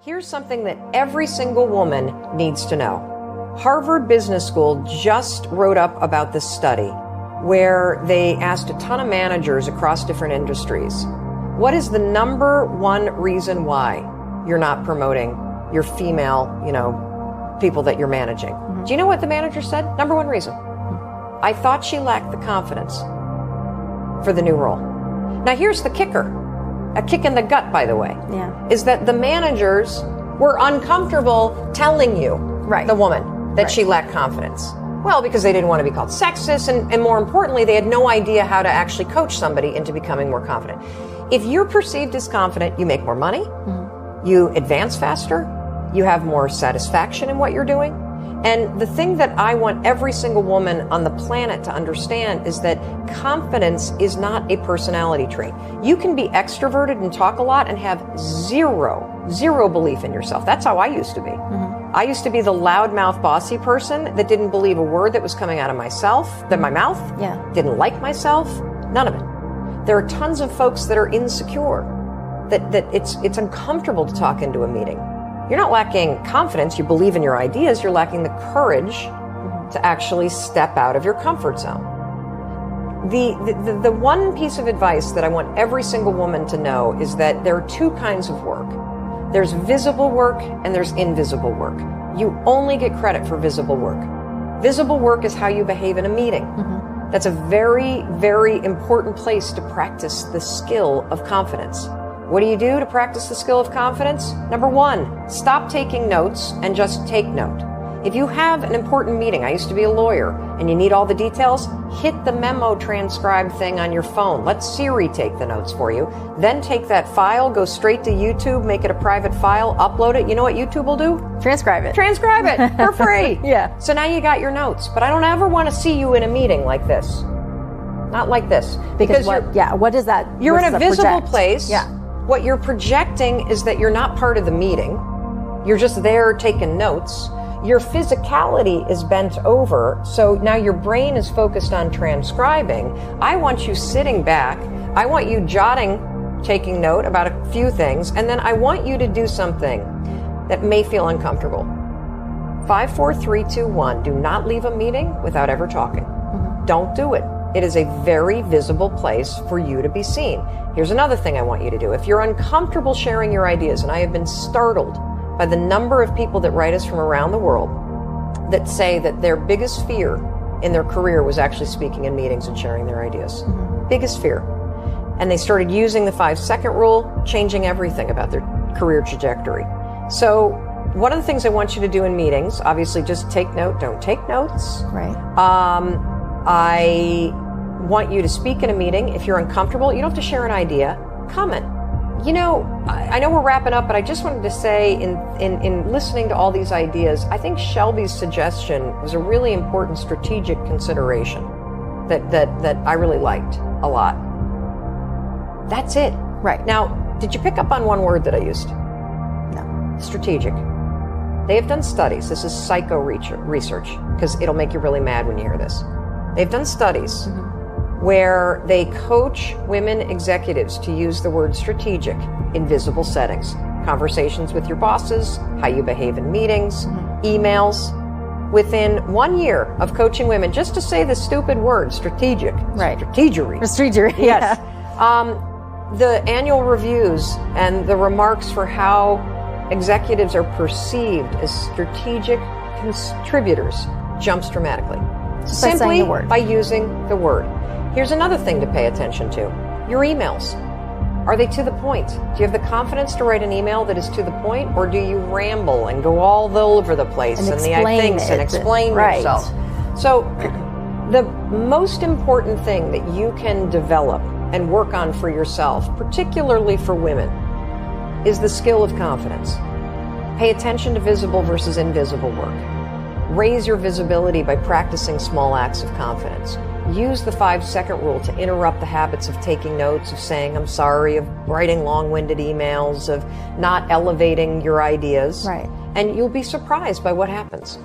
Here's something that every single woman needs to know. Harvard Business School just wrote up about this study where they asked a ton of managers across different industries, what is the number one reason why you're not promoting your female, people that you're managing? Mm-hmm. Do you know what the manager said? Number one reason. I thought she lacked the confidence for the new role. Now here's the kicker. A kick in the gut, by the way, is that the managers were uncomfortable telling you, the woman, that she lacked confidence. Well, because they didn't want to be called sexist, and more importantly, they had no idea how to actually coach somebody into becoming more confident. If you're perceived as confident, you make more money, you advance faster, you have more satisfaction in what you're doing. And the thing that I want every single woman on the planet to understand is that confidence is not a personality trait. You can be extroverted and talk a lot and have zero belief in yourself. That's how I used to be. Mm-hmm. I used to be the loudmouth, bossy person that didn't believe a word that was coming out of my mouth, didn't like myself, none of it. There are tons of folks that are insecure, that it's uncomfortable to talk into a meeting. You're not lacking confidence, you believe in your ideas, you're lacking the courage to actually step out of your comfort zone. The one piece of advice that I want every single woman to know is that there are two kinds of work. There's visible work and there's invisible work. You only get credit for visible work. Visible work is how you behave in a meeting. Mm-hmm. That's a very, very important place to practice the skill of confidence. What do you do to practice the skill of confidence? Number one, stop taking notes and just take note. If you have an important meeting, I used to be a lawyer, and you need all the details, hit the memo transcribe thing on your phone. Let Siri take the notes for you. Then take that file, go straight to YouTube, make it a private file, upload it. You know what YouTube will do? Transcribe it. Transcribe it for free. Yeah. So now you got your notes. But I don't ever want to see you in a meeting like this. Not like this. Because what is that? You're in a visible place. Yeah. What you're projecting is that you're not part of the meeting. You're just there taking notes. Your physicality is bent over, so now your brain is focused on transcribing. I want you sitting back. I want you taking note about a few things, and then I want you to do something that may feel uncomfortable. 5, 4, 3, 2, 1. Do not leave a meeting without ever talking. Mm-hmm. Don't do it. It is a very visible place for you to be seen. Here's another thing I want you to do. If you're uncomfortable sharing your ideas, and I have been startled by the number of people that write us from around the world that say that their biggest fear in their career was actually speaking in meetings and sharing their ideas. Mm-hmm. Biggest fear. And they started using the 5-second rule, changing everything about their career trajectory. So one of the things I want you to do in meetings, obviously just take note, don't take notes. Right. I want you to speak in a meeting. If you're uncomfortable, you don't have to share an idea. Comment. I know we're wrapping up, but I just wanted to say in listening to all these ideas, I think Shelby's suggestion was a really important strategic consideration that I really liked a lot. That's it. Right. Now, did you pick up on one word that I used? No. Strategic. They have done studies. This is psycho research, because it'll make you really mad when you hear this. They've done studies where they coach women executives to use the word strategic in visible settings. Conversations with your bosses, how you behave in meetings, emails. Within 1 year of coaching women just to say the stupid word strategic. Right. Strategery. Yes. The annual reviews and the remarks for how executives are perceived as strategic contributors jumps dramatically. Simply by using the word. Here's another thing to pay attention to. Your emails. Are they to the point? Do you have the confidence to write an email that is to the point, or do you ramble and go all over the place and the I thinks and explain yourself? So the most important thing that you can develop and work on for yourself, particularly for women, is the skill of confidence. Pay attention to visible versus invisible work. Raise your visibility by practicing small acts of confidence. Use the 5-second rule to interrupt the habits of taking notes, of saying I'm sorry, of writing long-winded emails, of not elevating your ideas. Right. And you'll be surprised by what happens.